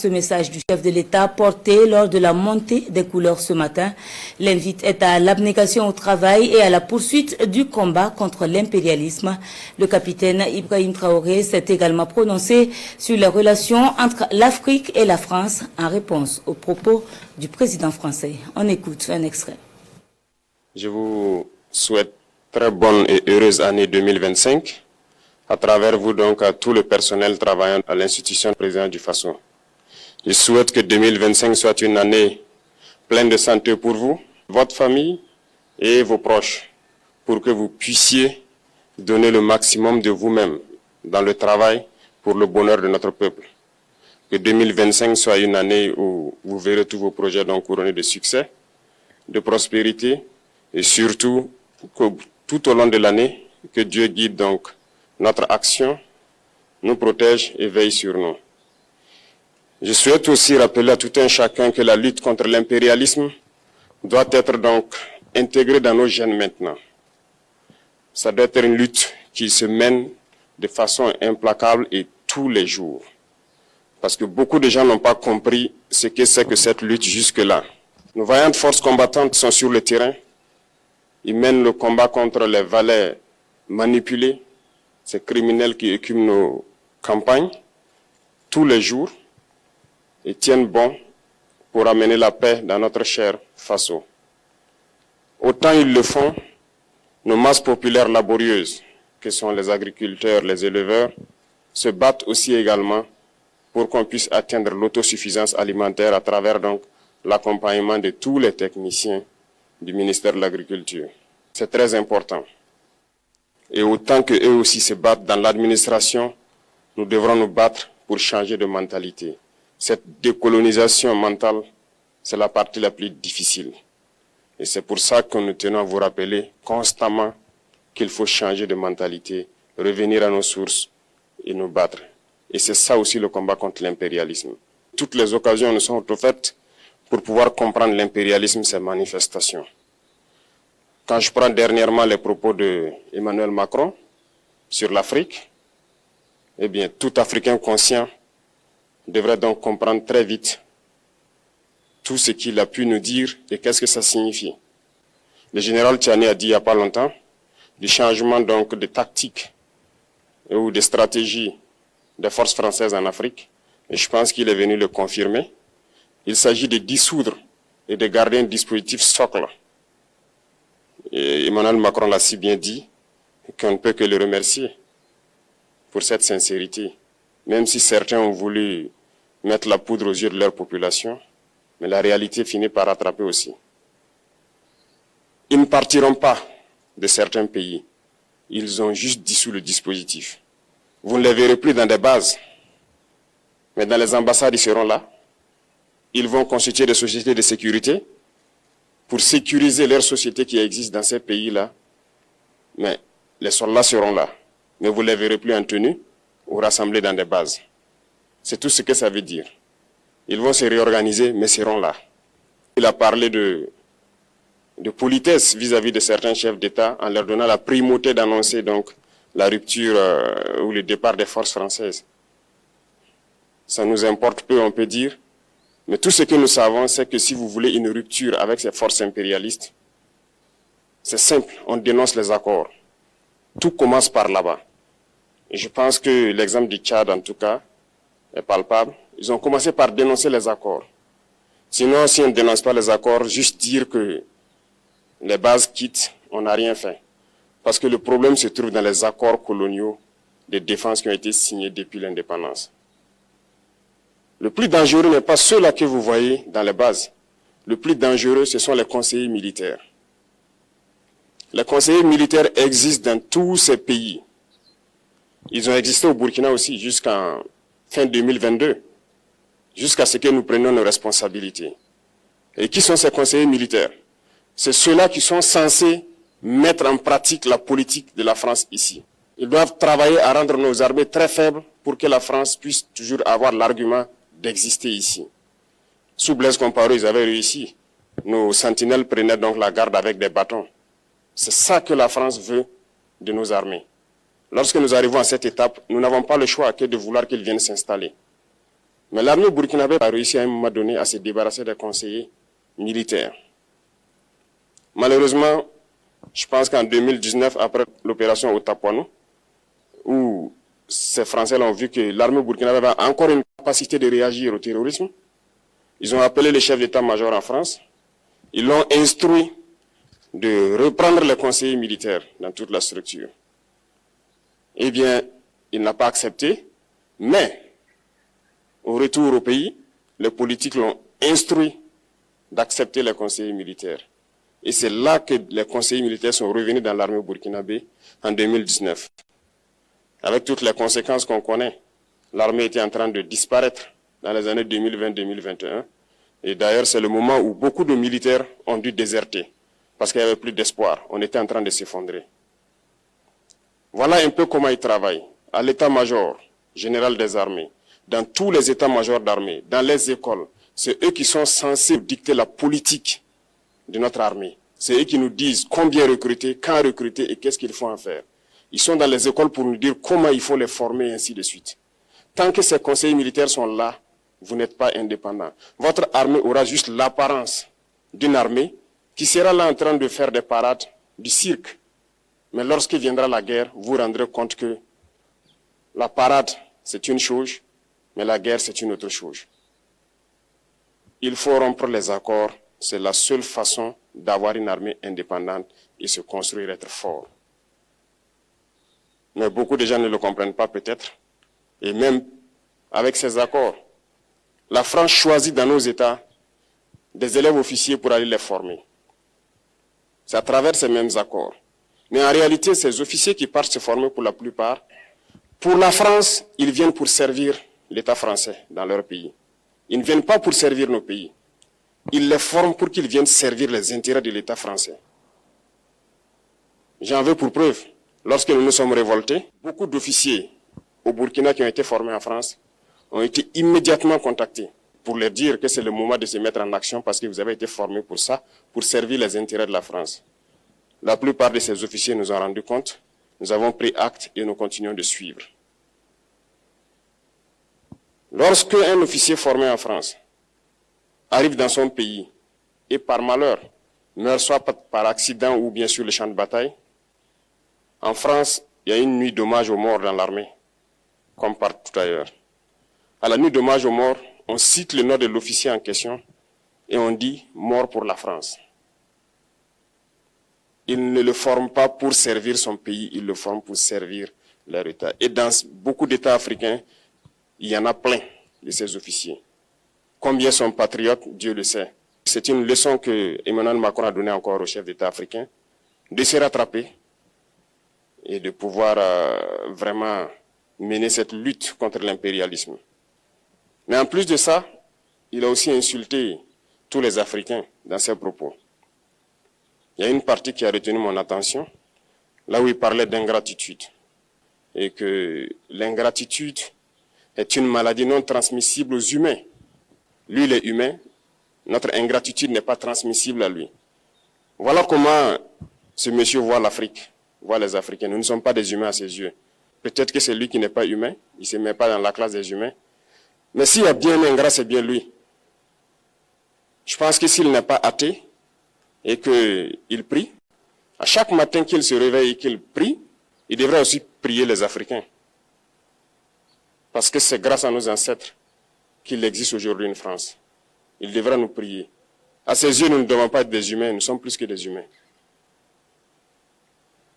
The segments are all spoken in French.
ce message du chef de l'État porté lors de la montée des couleurs ce matin. L'invite est à l'abnégation au travail et à la poursuite du combat contre l'impérialisme. Le capitaine Ibrahim Traoré s'est également prononcé sur les relations entre l'Afrique et la France en réponse aux propos du président français. On écoute un extrait. Je vous souhaite très bonne et heureuse année 2025. À travers vous donc à tout le personnel travaillant à l'institution président du Faso. Je souhaite que 2025 soit une année pleine de santé pour vous, votre famille et vos proches, pour que vous puissiez donner le maximum de vous-même dans le travail pour le bonheur de notre peuple. Que 2025 soit une année où vous verrez tous vos projets donc couronnés de succès, de prospérité et surtout que tout au long de l'année, que Dieu guide donc notre action, nous protège et veille sur nous. Je souhaite aussi rappeler à tout un chacun que la lutte contre l'impérialisme doit être donc intégrée dans nos gènes maintenant. Ça doit être une lutte qui se mène de façon implacable et tous les jours. Parce que beaucoup de gens n'ont pas compris ce que c'est que cette lutte jusque-là. Nos vaillantes forces combattantes sont sur le terrain. Ils mènent le combat contre les valets manipulés, ces criminels qui écument nos campagnes tous les jours et tiennent bon pour amener la paix dans notre cher Faso. Autant ils le font, nos masses populaires laborieuses, que sont les agriculteurs, les éleveurs, se battent aussi également pour qu'on puisse atteindre l'autosuffisance alimentaire à travers donc l'accompagnement de tous les techniciens du ministère de l'Agriculture. C'est très important. Et autant qu'eux aussi se battent dans l'administration, nous devrons nous battre pour changer de mentalité. Cette décolonisation mentale, c'est la partie la plus difficile. Et c'est pour ça que nous tenons à vous rappeler constamment qu'il faut changer de mentalité, revenir à nos sources et nous battre. Et c'est ça aussi le combat contre l'impérialisme. Toutes les occasions nous sont offertes pour pouvoir comprendre l'impérialisme, ses manifestations. Quand je prends dernièrement les propos de Emmanuel Macron sur l'Afrique, eh bien, tout Africain conscient devrait donc comprendre très vite tout ce qu'il a pu nous dire et qu'est-ce que ça signifie. Le général Tchiani a dit il n'y a pas longtemps du changement donc de tactique ou de stratégie des forces françaises en Afrique, et je pense qu'il est venu le confirmer. Il s'agit de dissoudre et de garder un dispositif socle. Et Emmanuel Macron l'a si bien dit qu'on ne peut que le remercier pour cette sincérité, même si certains ont voulu mettre la poudre aux yeux de leur population, mais la réalité finit par rattraper aussi. Ils ne partiront pas de certains pays, ils ont juste dissous le dispositif. Vous ne les verrez plus dans des bases, mais dans les ambassades, ils seront là. Ils vont constituer des sociétés de sécurité pour sécuriser leurs sociétés qui existent dans ces pays-là. Mais les soldats seront là. Mais vous ne les verrez plus en tenue ou rassemblés dans des bases. C'est tout ce que ça veut dire. Ils vont se réorganiser, mais seront là. Il a parlé de politesse vis-à-vis de certains chefs d'État en leur donnant la primauté d'annoncer donc la rupture ou le départ des forces françaises. Ça nous importe peu, on peut dire. Mais tout ce que nous savons, c'est que si vous voulez une rupture avec ces forces impérialistes, c'est simple, on dénonce les accords. Tout commence par là-bas. Et je pense que l'exemple du Tchad, en tout cas, est palpable. Ils ont commencé par dénoncer les accords. Sinon, si on ne dénonce pas les accords, juste dire que les bases quittent, on n'a rien fait. Parce que le problème se trouve dans les accords coloniaux de défense qui ont été signés depuis l'indépendance. Le plus dangereux n'est pas ceux-là que vous voyez dans les bases. Le plus dangereux, ce sont les conseillers militaires. Les conseillers militaires existent dans tous ces pays. Ils ont existé au Burkina aussi jusqu'en fin 2022, jusqu'à ce que nous prenions nos responsabilités. Et qui sont ces conseillers militaires? C'est ceux-là qui sont censés mettre en pratique la politique de la France ici. Ils doivent travailler à rendre nos armées très faibles pour que la France puisse toujours avoir l'argument d'exister ici. Sous Blaise Compaoré, ils avaient réussi. Nos sentinelles prenaient donc la garde avec des bâtons. C'est ça que la France veut de nos armées. Lorsque nous arrivons à cette étape, nous n'avons pas le choix que de vouloir qu'ils viennent s'installer. Mais l'armée burkinabé a réussi à un moment donné à se débarrasser des conseillers militaires. Malheureusement, je pense qu'en 2019, après l'opération au Tapuano, où ces Français ont vu que l'armée burkinabé avait encore une capacité de réagir au terrorisme, ils ont appelé le chef d'état-major en France, ils l'ont instruit de reprendre les conseillers militaires dans toute la structure. Eh bien, il n'a pas accepté, mais au retour au pays, les politiques l'ont instruit d'accepter les conseillers militaires. Et c'est là que les conseillers militaires sont revenus dans l'armée burkinabé en 2019. Avec toutes les conséquences qu'on connaît, l'armée était en train de disparaître dans les années 2020-2021. Et d'ailleurs, c'est le moment où beaucoup de militaires ont dû déserter parce qu'il n'y avait plus d'espoir. On était en train de s'effondrer. Voilà un peu comment ils travaillent. À l'état-major général des armées, dans tous les états-majors d'armée, dans les écoles, c'est eux qui sont censés dicter la politique de notre armée. C'est eux qui nous disent combien recruter, quand recruter et qu'est-ce qu'il faut en faire. Ils sont dans les écoles pour nous dire comment il faut les former et ainsi de suite. Tant que ces conseillers militaires sont là, vous n'êtes pas indépendant. Votre armée aura juste l'apparence d'une armée qui sera là en train de faire des parades, du cirque. Mais lorsque viendra la guerre, vous vous rendrez compte que la parade, c'est une chose, mais la guerre, c'est une autre chose. Il faut rompre les accords. C'est la seule façon d'avoir une armée indépendante et se construire, être fort. Mais beaucoup de gens ne le comprennent pas peut-être. Et même avec ces accords, la France choisit dans nos États des élèves officiers pour aller les former. C'est à travers ces mêmes accords. Mais en réalité, ces officiers qui partent se former pour la plupart, pour la France, ils viennent pour servir l'État français dans leur pays. Ils ne viennent pas pour servir nos pays. Ils les forment pour qu'ils viennent servir les intérêts de l'État français. J'en veux pour preuve. Lorsque nous nous sommes révoltés, beaucoup d'officiers au Burkina qui ont été formés en France ont été immédiatement contactés pour leur dire que c'est le moment de se mettre en action parce que vous avez été formés pour ça, pour servir les intérêts de la France. La plupart de ces officiers nous ont rendu compte, nous avons pris acte et nous continuons de suivre. Lorsque un officier formé en France arrive dans son pays et par malheur meurt soit par accident ou bien sur le champ de bataille, en France, il y a une nuit d'hommage aux morts dans l'armée, comme partout ailleurs. À la nuit d'hommage aux morts, on cite le nom de l'officier en question et on dit « mort pour la France ». Il ne le forme pas pour servir son pays, il le forme pour servir leur État. Et dans beaucoup d'États africains, il y en a plein de ces officiers. Combien sont patriotes, Dieu le sait. C'est une leçon que Emmanuel Macron a donnée encore au chef d'État africain, de se rattraper et de pouvoir vraiment mener cette lutte contre l'impérialisme. Mais en plus de ça, il a aussi insulté tous les Africains dans ses propos. Il y a une partie qui a retenu mon attention, là où il parlait d'ingratitude. Et que l'ingratitude est une maladie non transmissible aux humains. Lui, il est humain, notre ingratitude n'est pas transmissible à lui. Voilà comment ce monsieur voit l'Afrique, voit les Africains. Nous ne sommes pas des humains à ses yeux. Peut-être que c'est lui qui n'est pas humain, il ne se met pas dans la classe des humains. Mais s'il y a bien un ingrat, c'est bien lui. Je pense que s'il n'est pas athée et qu'il prie, à chaque matin qu'il se réveille et qu'il prie, il devrait aussi prier les Africains. Parce que c'est grâce à nos ancêtres qu'il existe aujourd'hui une France. Il devra nous prier. À ses yeux, nous ne devons pas être des humains, nous sommes plus que des humains.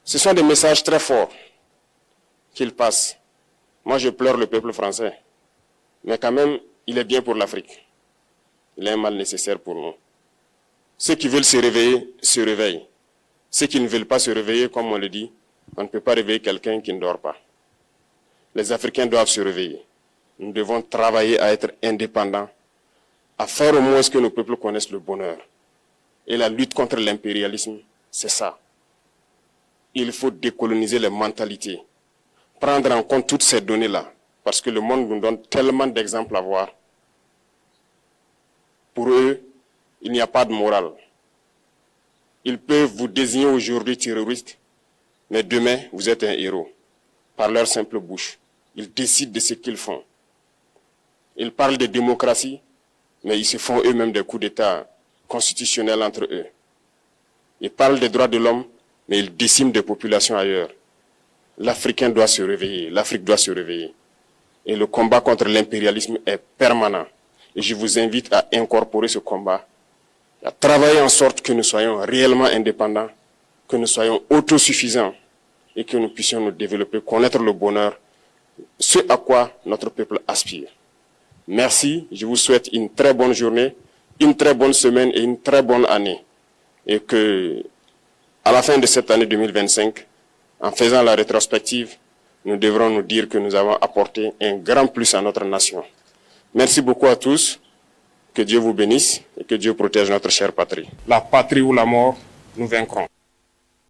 Ce sont des messages très forts qu'il passe. Moi, je pleure le peuple français. Mais quand même, il est bien pour l'Afrique. Il est un mal nécessaire pour nous. Ceux qui veulent se réveiller, se réveillent. Ceux qui ne veulent pas se réveiller, comme on le dit, on ne peut pas réveiller quelqu'un qui ne dort pas. Les Africains doivent se réveiller. Nous devons travailler à être indépendants, à faire au moins ce que nos peuples connaissent le bonheur. Et la lutte contre l'impérialisme, c'est ça. Il faut décoloniser les mentalités, prendre en compte toutes ces données-là, parce que le monde nous donne tellement d'exemples à voir. Pour eux, il n'y a pas de morale. Ils peuvent vous désigner aujourd'hui terroriste, mais demain, vous êtes un héros, par leur simple bouche. Ils décident de ce qu'ils font. Ils parlent de démocratie, mais ils se font eux-mêmes des coups d'État constitutionnels entre eux. Ils parlent des droits de l'homme, mais ils déciment des populations ailleurs. L'Africain doit se réveiller, l'Afrique doit se réveiller. Et le combat contre l'impérialisme est permanent. Et je vous invite à incorporer ce combat, à travailler en sorte que nous soyons réellement indépendants, que nous soyons autosuffisants et que nous puissions nous développer, connaître le bonheur, ce à quoi notre peuple aspire. Merci, je vous souhaite une très bonne journée, une très bonne semaine et une très bonne année. Et que, à la fin de cette année 2025, en faisant la rétrospective, nous devrons nous dire que nous avons apporté un grand plus à notre nation. Merci beaucoup à tous, que Dieu vous bénisse et que Dieu protège notre chère patrie. La patrie ou la mort, nous vaincrons.